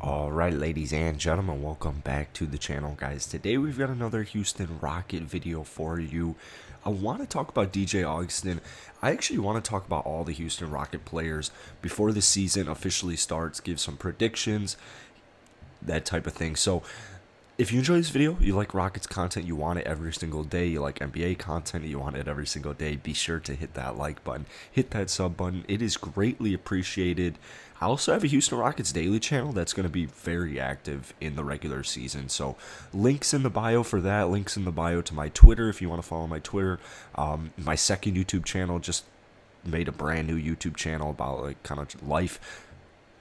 Alright, ladies and gentlemen, welcome back to the channel, guys. Today we've got another Houston Rocket video for you. I want to talk about DJ Augustin. I actually want to talk about all the Houston Rocket players before the season officially starts, give some predictions, that type of thing. So if you enjoy this video, you like Rockets content, you want it every single day, you like NBA content, you want it every single day, be sure to hit that like button, hit that sub button. It is greatly appreciated. I also have a Houston Rockets daily channel that's going to be very active in the regular season. So links in the bio for that, links in the bio to my Twitter if you want to follow my Twitter. My second YouTube channel, just made a brand new YouTube channel about like kind of life.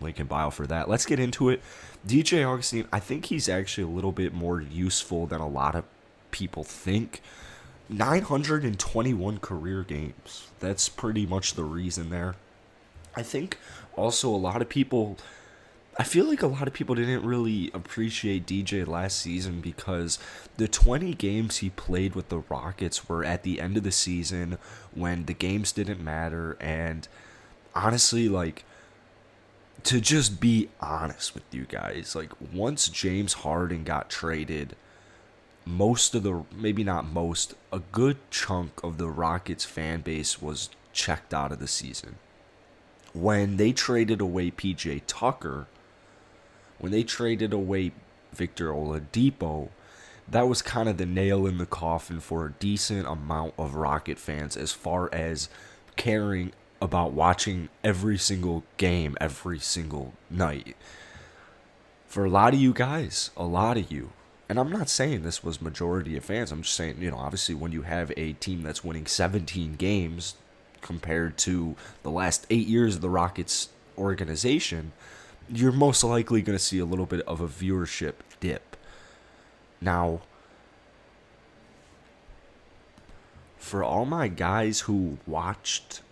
Link in bio for that. Let's get into it. DJ Augustin, I think he's actually a little bit more useful than a lot of people think. 921 career games. That's pretty much the reason there. I think also I feel like a lot of people didn't really appreciate DJ last season because the 20 games he played with the Rockets were at the end of the season when the games didn't matter. And honestly, like, to just be honest with you guys, like, once James Harden got traded, maybe not most, a good chunk of the Rockets fan base was checked out of the season. When they traded away PJ Tucker, when they traded away Victor Oladipo, that was kind of the nail in the coffin for a decent amount of Rocket fans as far as caring about watching every single game every single night. For a lot of you guys, and I'm not saying this was majority of fans, I'm just saying, obviously when you have a team that's winning 17 games compared to the last 8 years of the Rockets organization, you're most likely going to see a little bit of a viewership dip. Now, for all my guys who watched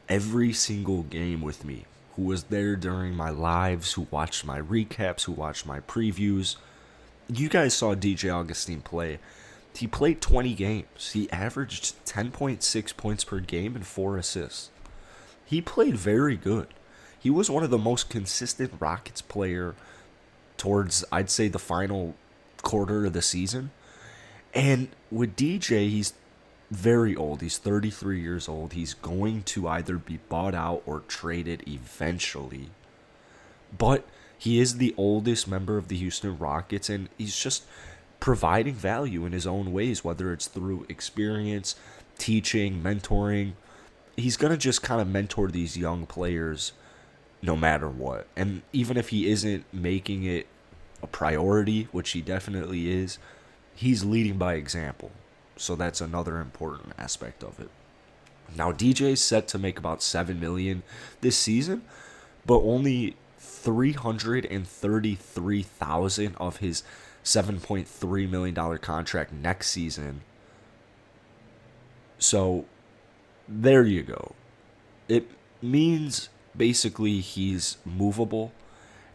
every single game with me, who was there during my lives, who watched my recaps, who watched my previews, you guys saw DJ Augustin play. He played 20 games. He averaged 10.6 points per game and 4 assists. He played very good. He was one of the most consistent Rockets player towards, I'd say, the final quarter of the season. And with DJ, he's very old. He's 33 years old. He's going to either be bought out or traded eventually. But he is the oldest member of the Houston Rockets, and he's just providing value in his own ways, whether it's through experience, teaching, mentoring. He's going to just kind of mentor these young players no matter what. And even if he isn't making it a priority, which he definitely is, he's leading by example. So that's another important aspect of it. Now, DJ's set to make about $7 million this season, but only $333,000 of his $7.3 million contract next season. So there you go. It means basically he's movable,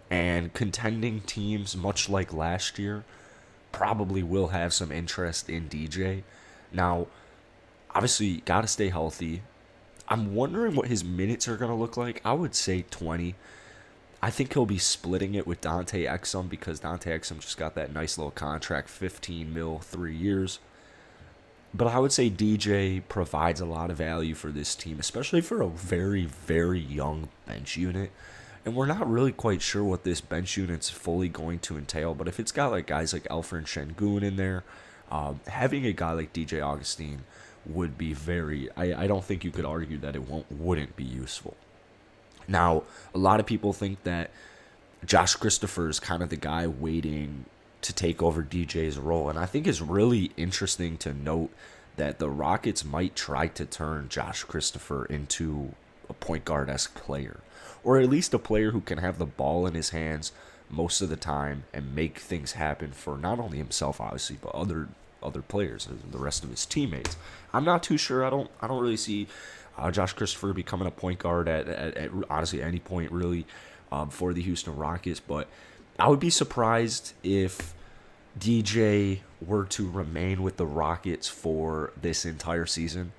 and contending teams, much like last year, probably will have some interest in DJ. Now, obviously, got to stay healthy. I'm wondering what his minutes are going to look like. I would say 20. I think he'll be splitting it with Dante Exum because Dante Exum just got that nice little contract, 15 mil, 3 years. But I would say DJ provides a lot of value for this team, especially for a very, very young bench unit. And we're not really quite sure what this bench unit's fully going to entail. But if it's got like guys like Alfred Şengün in there, having a guy like DJ Augustin would be I don't think you could argue that it wouldn't be useful. Now, a lot of people think that Josh Christopher is kind of the guy waiting to take over DJ's role. And I think it's really interesting to note that the Rockets might try to turn Josh Christopher into a point guard-esque player, or at least a player who can have the ball in his hands most of the time and make things happen for not only himself, obviously, but other players and the rest of his teammates. I'm not too sure. I don't really see Josh Christopher becoming a point guard at honestly any point really for the Houston Rockets, but I would be surprised if DJ were to remain with the Rockets for this entire season.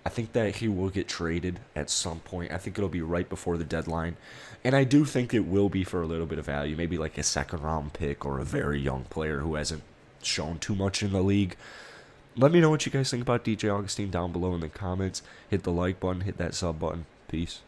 I think that he will get traded at some point. I think it'll be right before the deadline. And I do think it will be for a little bit of value, maybe like a second round pick or a very young player who hasn't shown too much in the league. Let me know what you guys think about DJ Augustin down below in the comments. Hit the like button, hit that sub button. Peace.